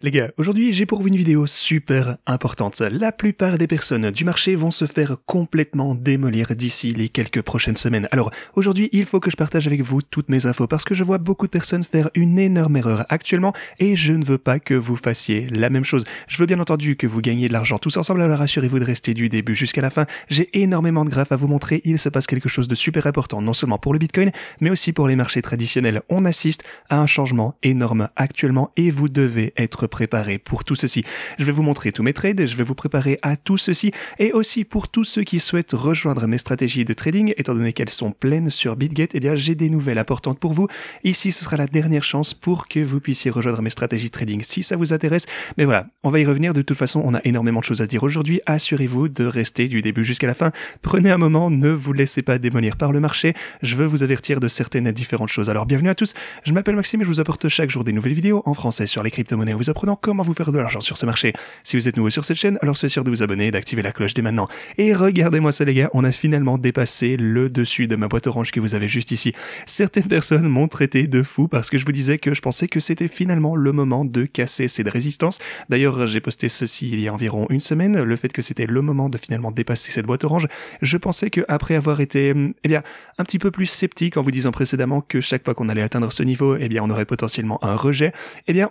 Les gars, aujourd'hui j'ai pour vous une vidéo super importante. La plupart des personnes du marché vont se faire complètement démolir d'ici les quelques prochaines semaines. Alors aujourd'hui il faut que je partage avec vous toutes mes infos parce que je vois beaucoup de personnes faire une énorme erreur actuellement et je ne veux pas que vous fassiez la même chose. Je veux bien entendu que vous gagniez de l'argent tous ensemble, alors rassurez-vous de rester du début jusqu'à la fin. J'ai énormément de graphes à vous montrer, il se passe quelque chose de super important non seulement pour le Bitcoin mais aussi pour les marchés traditionnels. On assiste à un changement énorme actuellement et vous devez être préparé pour tout ceci. Je vais vous montrer tous mes trades, je vais vous préparer à tout ceci et aussi pour tous ceux qui souhaitent rejoindre mes stratégies de trading, étant donné qu'elles sont pleines sur BitGet, eh bien j'ai des nouvelles importantes pour vous. Ici ce sera la dernière chance pour que vous puissiez rejoindre mes stratégies de trading si ça vous intéresse. Mais voilà, on va y revenir, de toute façon on a énormément de choses à dire aujourd'hui, assurez-vous de rester du début jusqu'à la fin. Prenez un moment, ne vous laissez pas démolir par le marché, je veux vous avertir de certaines différentes choses. Alors bienvenue à tous, je m'appelle Maxime et je vous apporte chaque jour des nouvelles vidéos en français sur les crypto-monnaies en vous apprenant comment vous faire de l'argent sur ce marché. Si vous êtes nouveau sur cette chaîne, alors soyez sûr de vous abonner et d'activer la cloche dès maintenant. Et regardez-moi ça les gars, on a finalement dépassé le dessus de ma boîte orange que vous avez juste ici. Certaines personnes m'ont traité de fou parce que je vous disais que je pensais que c'était finalement le moment de casser cette résistance. D'ailleurs, j'ai posté ceci il y a environ une semaine, le fait que c'était le moment de finalement dépasser cette boîte orange. Je pensais que après avoir été, un petit peu plus sceptique en vous disant précédemment que chaque fois qu'on allait atteindre ce niveau, on aurait potentiellement un rejet,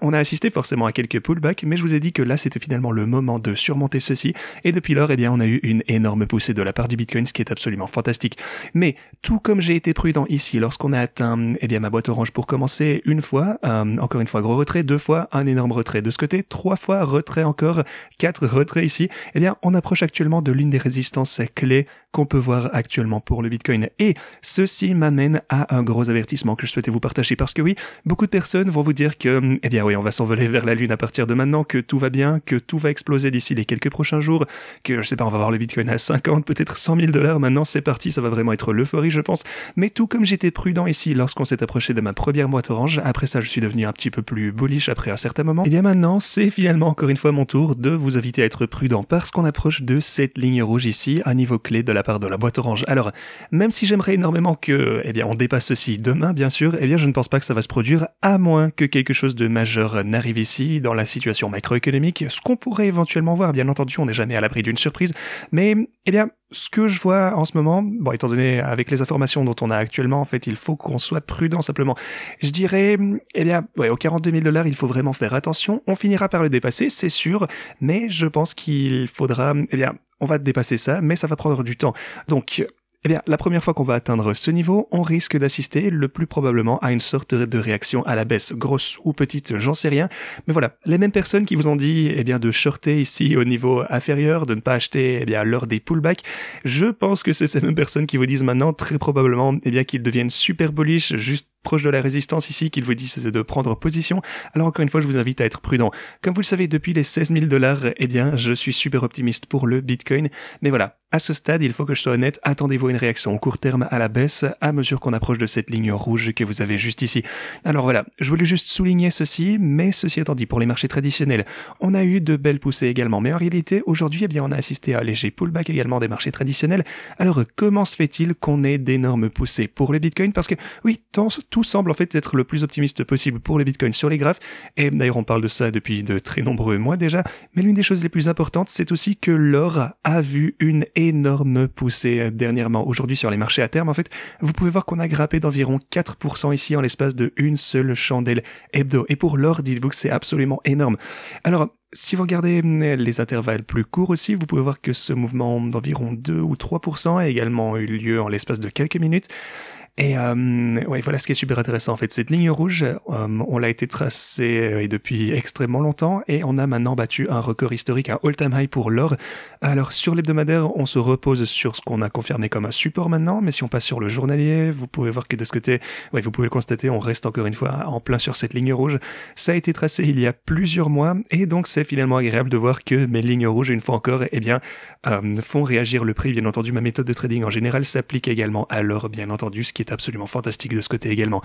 on a assisté forcément à quelques pullbacks, mais je vous ai dit que là c'était finalement le moment de surmonter ceci, et depuis lors, on a eu une énorme poussée de la part du Bitcoin, ce qui est absolument fantastique. Mais, tout comme j'ai été prudent ici, lorsqu'on a atteint, ma boîte orange pour commencer une fois, encore une fois gros retrait, deux fois un énorme retrait de ce côté, trois fois retrait encore, quatre retraits ici, on approche actuellement de l'une des résistances clés qu'on peut voir actuellement pour le Bitcoin. Et ceci m'amène à un gros avertissement que je souhaitais vous partager parce que oui, beaucoup de personnes vont vous dire que, on va s'envoler vers la lune à partir de maintenant, que tout va bien, que tout va exploser d'ici les quelques prochains jours, que, je sais pas, on va voir le Bitcoin à 50, peut-être 100 000 $, maintenant c'est parti, ça va vraiment être l'euphorie, je pense. Mais tout comme j'étais prudent ici lorsqu'on s'est approché de ma première boîte orange, après ça je suis devenu un petit peu plus bullish après un certain moment, maintenant c'est finalement encore une fois mon tour de vous inviter à être prudent parce qu'on approche de cette ligne rouge ici, un niveau clé de la part de la boîte orange. Alors, même si j'aimerais énormément que, on dépasse ceci demain, bien sûr, je ne pense pas que ça va se produire, à moins que quelque chose de majeur n'arrive ici, dans la situation macroéconomique, ce qu'on pourrait éventuellement voir, bien entendu, on n'est jamais à l'abri d'une surprise, mais, ce que je vois en ce moment, étant donné avec les informations dont on a actuellement, en fait, il faut qu'on soit prudent simplement. Je dirais, aux 42 000 $, il faut vraiment faire attention. On finira par le dépasser, c'est sûr, mais je pense qu'il faudra, on va dépasser ça, mais ça va prendre du temps. Donc, la première fois qu'on va atteindre ce niveau, on risque d'assister le plus probablement à une sorte de réaction à la baisse, grosse ou petite, j'en sais rien. Mais voilà, les mêmes personnes qui vous ont dit, de shorter ici au niveau inférieur, de ne pas acheter, lors des pullbacks, je pense que c'est ces mêmes personnes qui vous disent maintenant, très probablement, qu'ils deviennent super bullish, juste proche de la résistance ici, qu'ils vous disent de prendre position. Alors encore une fois, je vous invite à être prudent. Comme vous le savez, depuis les 16 000 $, je suis super optimiste pour le Bitcoin. Mais voilà, à ce stade, il faut que je sois honnête, attendez-vous à une réaction au court terme à la baisse, à mesure qu'on approche de cette ligne rouge que vous avez juste ici. Alors voilà, je voulais juste souligner ceci, mais ceci étant dit, pour les marchés traditionnels, on a eu de belles poussées également. Mais en réalité, aujourd'hui, on a assisté à un léger pullback également des marchés traditionnels. Alors, comment se fait-il qu'on ait d'énormes poussées pour le Bitcoin? Parce que, oui, tout semble en fait être le plus optimiste possible pour le Bitcoin sur les graphes, et d'ailleurs on parle de ça depuis de très nombreux mois déjà, mais l'une des choses les plus importantes, c'est aussi que l'or a vu une énorme poussée dernièrement. Aujourd'hui sur les marchés à terme, en fait, vous pouvez voir qu'on a grimpé d'environ 4% ici en l'espace de une seule chandelle hebdo, et pour l'or, dites-vous que c'est absolument énorme. Alors, si vous regardez les intervalles plus courts aussi, vous pouvez voir que ce mouvement d'environ 2 ou 3% a également eu lieu en l'espace de quelques minutes. Et voilà ce qui est super intéressant en fait. Cette ligne rouge, on l'a été tracée depuis extrêmement longtemps et on a maintenant battu un record historique, un all-time high pour l'or. Alors sur l'hebdomadaire, on se repose sur ce qu'on a confirmé comme un support maintenant, mais si on passe sur le journalier, vous pouvez voir que de ce côté, vous pouvez le constater, on reste encore une fois en plein sur cette ligne rouge. Ça a été tracé il y a plusieurs mois et donc c'est finalement agréable de voir que mes lignes rouges, une fois encore, font réagir le prix. Bien entendu, ma méthode de trading en général s'applique également à l'or, bien entendu, ce qui est est absolument fantastique de ce côté également.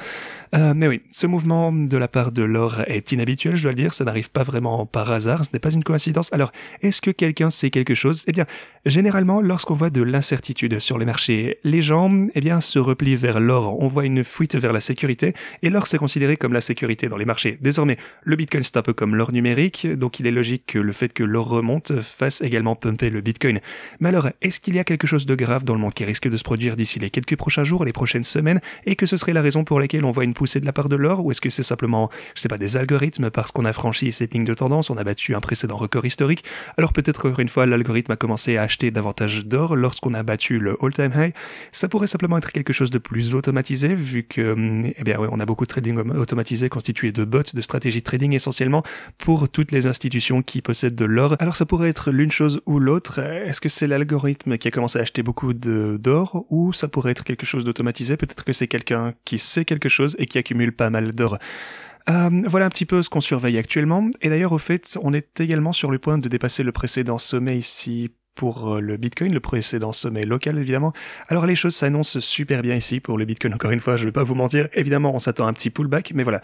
Mais oui, ce mouvement de la part de l'or est inhabituel, je dois le dire, ça n'arrive pas vraiment par hasard, ce n'est pas une coïncidence. Alors, est-ce que quelqu'un sait quelque chose? Eh bien, généralement, lorsqu'on voit de l'incertitude sur les marchés, les gens, eh bien, se replient vers l'or, on voit une fuite vers la sécurité, et l'or c'est considéré comme la sécurité dans les marchés. Désormais, le Bitcoin c'est un peu comme l'or numérique, donc il est logique que le fait que l'or remonte fasse également pumper le Bitcoin. Mais alors, est-ce qu'il y a quelque chose de grave dans le monde qui risque de se produire d'ici les quelques prochains jours, les prochaines semaines, et que ce serait la raison pour laquelle on voit une poussée de la part de l'or, ou est-ce que c'est simplement, je sais pas, des algorithmes parce qu'on a franchi cette ligne de tendance, on a battu un précédent record historique? Alors peut-être encore une fois, l'algorithme a commencé à acheter davantage d'or lorsqu'on a battu le all-time high. Ça pourrait simplement être quelque chose de plus automatisé, vu que, eh bien, ouais, on a beaucoup de trading automatisé constitué de bots, de stratégies de trading essentiellement pour toutes les institutions qui possèdent de l'or. Alors ça pourrait être l'une chose ou l'autre. Est-ce que c'est l'algorithme qui a commencé à acheter beaucoup d'or, ou ça pourrait être quelque chose d'automatisé? Peut-être que c'est quelqu'un qui sait quelque chose et qui accumule pas mal d'or. Voilà un petit peu ce qu'on surveille actuellement. Et d'ailleurs, au fait, on est également sur le point de dépasser le précédent sommet ici pour le Bitcoin, le précédent sommet local évidemment. Alors les choses s'annoncent super bien ici pour le Bitcoin, encore une fois, je vais pas vous mentir, évidemment on s'attend à un petit pullback, mais voilà,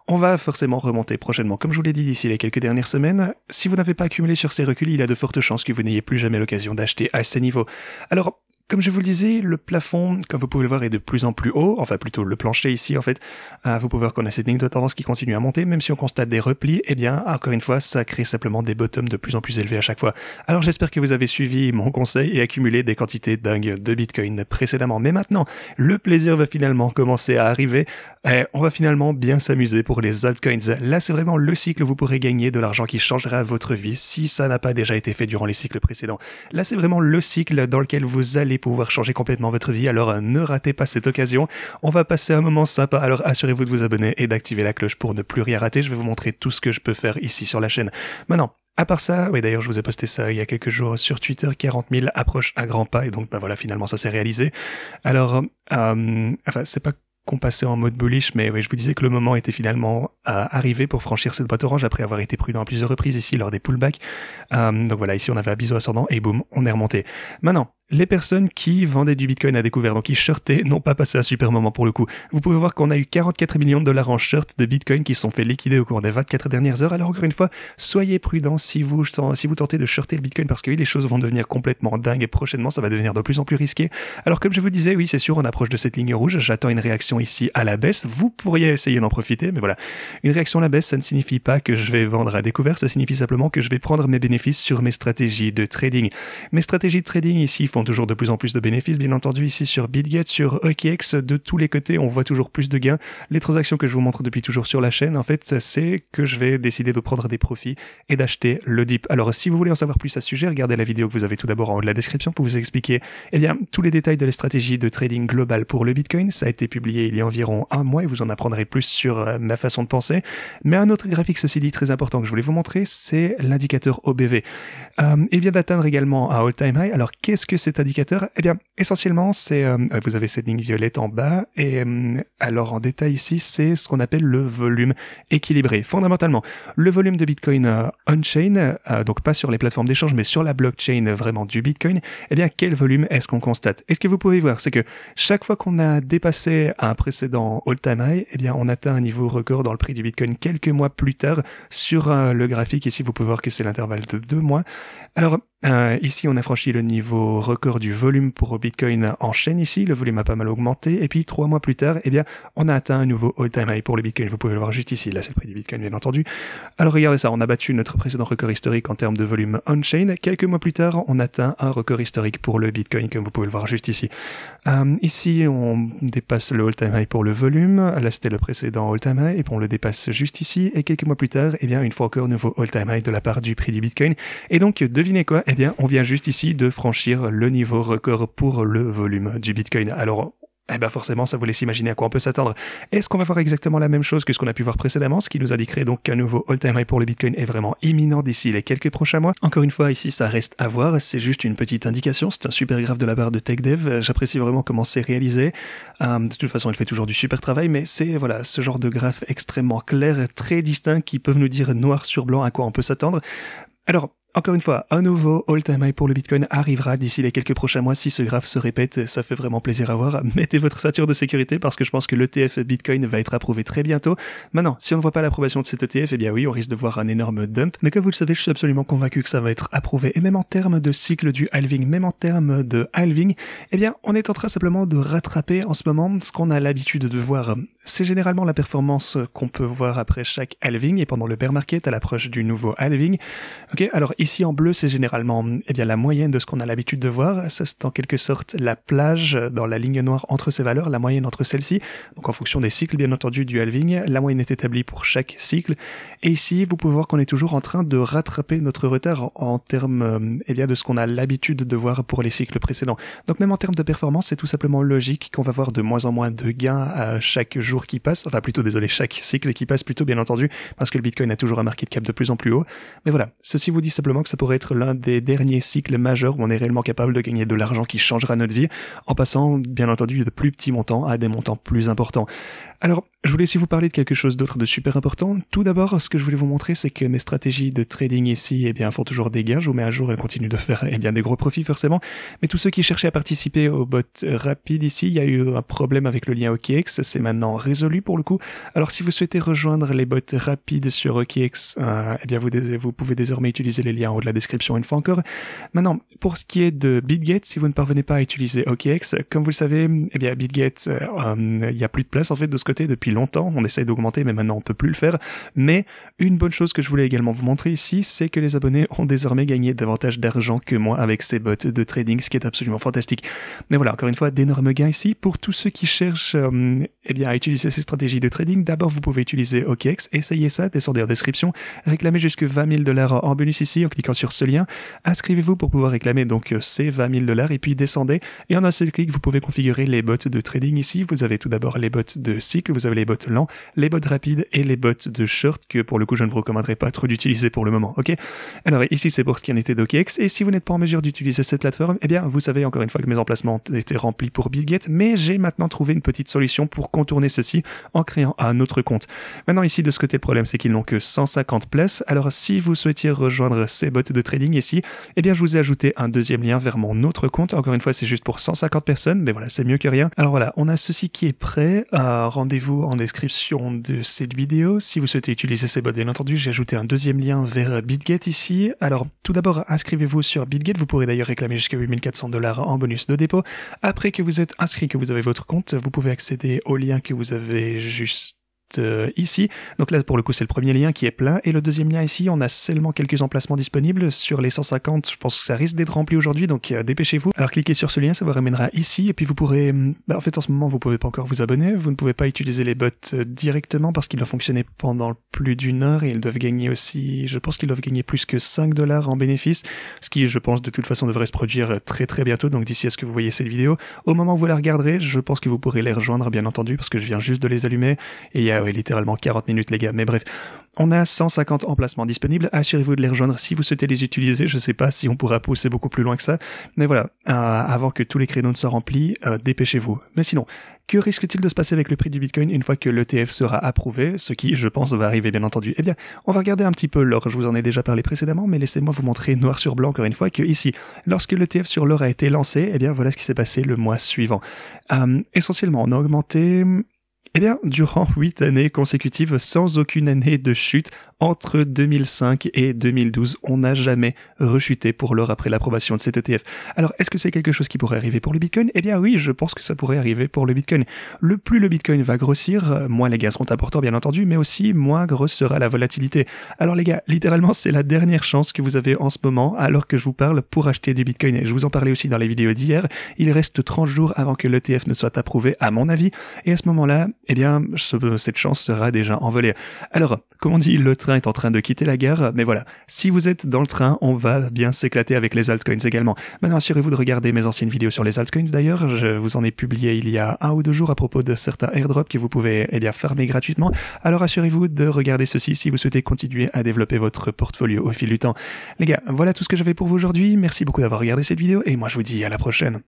on va forcément remonter prochainement. Comme je vous l'ai dit d'ici les quelques dernières semaines, si vous n'avez pas accumulé sur ces reculs, il y a de fortes chances que vous n'ayez plus jamais l'occasion d'acheter à ces niveaux. Alors, comme je vous le disais, le plafond, comme vous pouvez le voir, est de plus en plus haut, enfin plutôt le plancher ici en fait. Vous pouvez voir qu'on a cette ligne de tendance qui continue à monter, même si on constate des replis, eh bien, encore une fois, ça crée simplement des bottoms de plus en plus élevés à chaque fois. Alors j'espère que vous avez suivi mon conseil et accumulé des quantités dingues de Bitcoin précédemment. Mais maintenant, le plaisir va finalement commencer à arriver. On va finalement bien s'amuser pour les altcoins. Là, c'est vraiment le cycle où vous pourrez gagner de l'argent qui changera votre vie si ça n'a pas déjà été fait durant les cycles précédents. Là, c'est vraiment le cycle dans lequel vous allez pouvoir changer complètement votre vie, alors ne ratez pas cette occasion. On va passer un moment sympa, alors assurez-vous de vous abonner et d'activer la cloche pour ne plus rien rater. Je vais vous montrer tout ce que je peux faire ici sur la chaîne. Maintenant, à part ça, oui d'ailleurs je vous ai posté ça il y a quelques jours sur Twitter, 40 000 approches à grands pas, et donc bah voilà, finalement ça s'est réalisé. Alors, enfin c'est pas qu'on passait en mode bullish, mais oui, je vous disais que le moment était finalement arrivé pour franchir cette boîte orange après avoir été prudent à plusieurs reprises ici lors des pullbacks. Donc voilà, ici on avait un biseau ascendant et boum, on est remonté. Maintenant, les personnes qui vendaient du Bitcoin à découvert, donc qui shortaient, n'ont pas passé un super moment pour le coup. Vous pouvez voir qu'on a eu 44 millions de dollars en short de Bitcoin qui se sont fait liquider au cours des 24 dernières heures. Alors encore une fois, soyez prudents si vous tentez de shorter le Bitcoin, parce que oui, les choses vont devenir complètement dingues et prochainement ça va devenir de plus en plus risqué. Alors comme je vous disais, oui c'est sûr, on approche de cette ligne rouge, j'attends une réaction ici à la baisse, vous pourriez essayer d'en profiter, mais voilà. Une réaction à la baisse, ça ne signifie pas que je vais vendre à découvert, ça signifie simplement que je vais prendre mes bénéfices sur mes stratégies de trading. Mes stratégies de trading ici font toujours de plus en plus de bénéfices, bien entendu, ici sur BitGet, sur OKX, de tous les côtés, on voit toujours plus de gains. Les transactions que je vous montre depuis toujours sur la chaîne, en fait, c'est que je vais décider de prendre des profits et d'acheter le dip. Alors, si vous voulez en savoir plus à ce sujet, regardez la vidéo que vous avez tout d'abord en haut de la description pour vous expliquer, eh bien, tous les détails de la stratégie de trading globale pour le Bitcoin. Ça a été publié il y a environ un mois et vous en apprendrez plus sur ma façon de penser. Mais un autre graphique, ceci dit, très important que je voulais vous montrer, c'est l'indicateur OBV. Il vient d'atteindre également un all-time high. Alors, qu'est-ce que cet indicateur? Eh bien, essentiellement, c'est vous avez cette ligne violette en bas, et alors en détail ici, c'est ce qu'on appelle le volume équilibré. Fondamentalement, le volume de Bitcoin on-chain, donc pas sur les plateformes d'échange, mais sur la blockchain vraiment du Bitcoin, eh bien, quel volume est-ce qu'on constate? Et ce que vous pouvez voir, c'est que chaque fois qu'on a dépassé un précédent all-time high, eh bien, on atteint un niveau record dans le prix du Bitcoin quelques mois plus tard. Sur le graphique ici, vous pouvez voir que c'est l'intervalle de 2 mois. Alors, ici, on a franchi le niveau record du volume pour Bitcoin en chaîne ici. Le volume a pas mal augmenté. Et puis, 3 mois plus tard, eh bien, on a atteint un nouveau all-time high pour le Bitcoin. Vous pouvez le voir juste ici. Là, c'est le prix du Bitcoin, bien entendu. Alors, regardez ça. On a battu notre précédent record historique en termes de volume on-chain. Quelques mois plus tard, on atteint un record historique pour le Bitcoin, comme vous pouvez le voir juste ici. Ici, on dépasse le all-time high pour le volume. Là, c'était le précédent all-time high. Et puis, on le dépasse juste ici. Et quelques mois plus tard, eh bien, une fois encore, nouveau all-time high de la part du prix du Bitcoin. Et donc, devinez quoi? Eh bien, on vient juste ici de franchir le niveau record pour le volume du Bitcoin. Alors, eh ben forcément, ça vous laisse imaginer à quoi on peut s'attendre. Est-ce qu'on va voir exactement la même chose que ce qu'on a pu voir précédemment, ce qui nous indiquerait donc qu'un nouveau all-time high pour le Bitcoin est vraiment imminent d'ici les quelques prochains mois? Encore une fois, ici, ça reste à voir, c'est juste une petite indication, c'est un super graphe de la part de TechDev, j'apprécie vraiment comment c'est réalisé. De toute façon, il fait toujours du super travail, mais c'est voilà ce genre de graphe extrêmement clair, très distinct, qui peuvent nous dire noir sur blanc à quoi on peut s'attendre. Alors, Encore une fois, un nouveau all-time high pour le Bitcoin arrivera d'ici les quelques prochains mois. Si ce graphe se répète, ça fait vraiment plaisir à voir. Mettez votre ceinture de sécurité parce que je pense que l'ETF Bitcoin va être approuvé très bientôt. Maintenant, si on ne voit pas l'approbation de cet ETF, eh bien oui, on risque de voir un énorme dump. Mais comme vous le savez, je suis absolument convaincu que ça va être approuvé. Et même en termes de cycle du halving, même en termes de halving, eh bien, on est en train simplement de rattraper en ce moment ce qu'on a l'habitude de voir. C'est généralement la performance qu'on peut voir après chaque halving et pendant le bear market à l'approche du nouveau halving. Ok, alors ici en bleu, c'est généralement la moyenne de ce qu'on a l'habitude de voir. Ça, c'est en quelque sorte la plage dans la ligne noire entre ces valeurs, la moyenne entre celles-ci. Donc en fonction des cycles, bien entendu, du halving, la moyenne est établie pour chaque cycle. Et ici, vous pouvez voir qu'on est toujours en train de rattraper notre retard en termes de ce qu'on a l'habitude de voir pour les cycles précédents. Donc même en termes de performance, c'est tout simplement logique qu'on va voir de moins en moins de gains à chaque jour qui passe. Enfin plutôt, désolé, chaque cycle qui passe plutôt, bien entendu, parce que le Bitcoin a toujours un market cap de plus en plus haut. Mais voilà, ceci vous dit simplement que ça pourrait être l'un des derniers cycles majeurs où on est réellement capable de gagner de l'argent qui changera notre vie, en passant, bien entendu, de plus petits montants à des montants plus importants. Alors, je voulais aussi vous parler de quelque chose d'autre de super important. Tout d'abord, ce que je voulais vous montrer, c'est que mes stratégies de trading ici, font toujours des gains. Je vous mets à jour et continue de faire, des gros profits, forcément. Mais tous ceux qui cherchaient à participer au bot rapide ici, il y a eu un problème avec le lien OKX. C'est maintenant résolu pour le coup. Alors, si vous souhaitez rejoindre les bots rapides sur OKX, vous pouvez désormais utiliser les liens en haut de la description une fois encore. Maintenant, pour ce qui est de BitGet, si vous ne parvenez pas à utiliser OKX, comme vous le savez, BitGet, il y a plus de place en fait de ce côté depuis longtemps. On essaye d'augmenter, mais maintenant on peut plus le faire. Mais une bonne chose que je voulais également vous montrer ici, c'est que les abonnés ont désormais gagné davantage d'argent que moi avec ces bots de trading, ce qui est absolument fantastique. Mais voilà, encore une fois, d'énormes gains ici. Pour tous ceux qui cherchent à utiliser ces stratégies de trading, d'abord vous pouvez utiliser OKX, essayez ça, descendez en description, réclamez jusque $20,000 en bonus ici en cliquant sur ce lien, inscrivez-vous pour pouvoir réclamer donc ces $20,000 et puis descendez, et en un seul clic vous pouvez configurer les bots de trading ici. Vous avez tout d'abord les bots de cycle, vous avez les bots lents, les bots rapides et les bots de short que pour le coup je ne vous recommanderais pas trop d'utiliser pour le moment, ok? Alors ici c'est pour ce qui en était d'OKX, et si vous n'êtes pas en mesure d'utiliser cette plateforme, vous savez encore une fois que mes emplacements étaient remplis pour BitGet, mais j'ai maintenant trouvé une petite solution pour contourner ceci en créant un autre compte. Maintenant ici de ce côté le problème c'est qu'ils n'ont que 150 places, alors si vous souhaitiez rejoindre ces bots de trading ici, je vous ai ajouté un deuxième lien vers mon autre compte. Encore une fois c'est juste pour 150 personnes, mais voilà, c'est mieux que rien. Alors voilà, on a ceci qui est prêt, rendez-vous en description de cette vidéo. Si vous souhaitez utiliser ces bots, bien entendu, j'ai ajouté un deuxième lien vers BitGet ici. Alors, tout d'abord, inscrivez-vous sur BitGet. Vous pourrez d'ailleurs réclamer jusqu'à $8,400 en bonus de dépôt. Après que vous êtes inscrit, que vous avez votre compte, vous pouvez accéder au lien que vous avez juste ici. Donc là pour le coup c'est le premier lien qui est plein, et le deuxième lien ici on a seulement quelques emplacements disponibles sur les 150. Je pense que ça risque d'être rempli aujourd'hui, donc dépêchez-vous. Alors cliquez sur ce lien, ça vous ramènera ici, et puis vous pourrez en fait en ce moment vous pouvez pas encore vous abonner, vous ne pouvez pas utiliser les bots directement parce qu'ils doivent fonctionner pendant plus d'une heure, et ils doivent gagner aussi, je pense qu'ils doivent gagner plus que $5 en bénéfice, ce qui je pense de toute façon devrait se produire très très bientôt. Donc d'ici à ce que vous voyez cette vidéo, au moment où vous la regarderez, je pense que vous pourrez les rejoindre bien entendu, parce que je viens juste de les allumer et il y a littéralement 40 minutes les gars, mais bref, on a 150 emplacements disponibles, assurez-vous de les rejoindre si vous souhaitez les utiliser. Je sais pas si on pourra pousser beaucoup plus loin que ça, mais voilà, avant que tous les créneaux ne soient remplis, dépêchez-vous. Mais sinon, que risque-t-il de se passer avec le prix du Bitcoin une fois que l'ETF sera approuvé, ce qui je pense va arriver bien entendu? On va regarder un petit peu l'or, je vous en ai déjà parlé précédemment, mais laissez-moi vous montrer noir sur blanc encore une fois que ici, lorsque l'ETF sur l'or a été lancé, voilà ce qui s'est passé le mois suivant. Essentiellement, on a augmenté durant 8 années consécutives, sans aucune année de chute, entre 2005 et 2012, on n'a jamais rechuté pour l'or après l'approbation de cet ETF. Alors, est-ce que c'est quelque chose qui pourrait arriver pour le Bitcoin? Oui, je pense que ça pourrait arriver pour le Bitcoin. Plus le Bitcoin va grossir, moins les gains seront importants bien entendu, mais aussi moins grosse sera la volatilité. Alors les gars, littéralement, c'est la dernière chance que vous avez en ce moment, alors que je vous parle, pour acheter du Bitcoin. Et je vous en parlais aussi dans les vidéos d'hier, il reste 30 jours avant que l'ETF ne soit approuvé, à mon avis, et à ce moment-là, cette chance sera déjà envolée. Alors, comme on dit, le train est en train de quitter la gare, mais voilà, si vous êtes dans le train, on va bien s'éclater avec les altcoins également. Maintenant, assurez-vous de regarder mes anciennes vidéos sur les altcoins d'ailleurs, je vous en ai publié il y a 1 ou 2 jours à propos de certains airdrops que vous pouvez farmer gratuitement, alors assurez-vous de regarder ceci si vous souhaitez continuer à développer votre portfolio au fil du temps. Les gars, voilà tout ce que j'avais pour vous aujourd'hui, merci beaucoup d'avoir regardé cette vidéo, et moi je vous dis à la prochaine.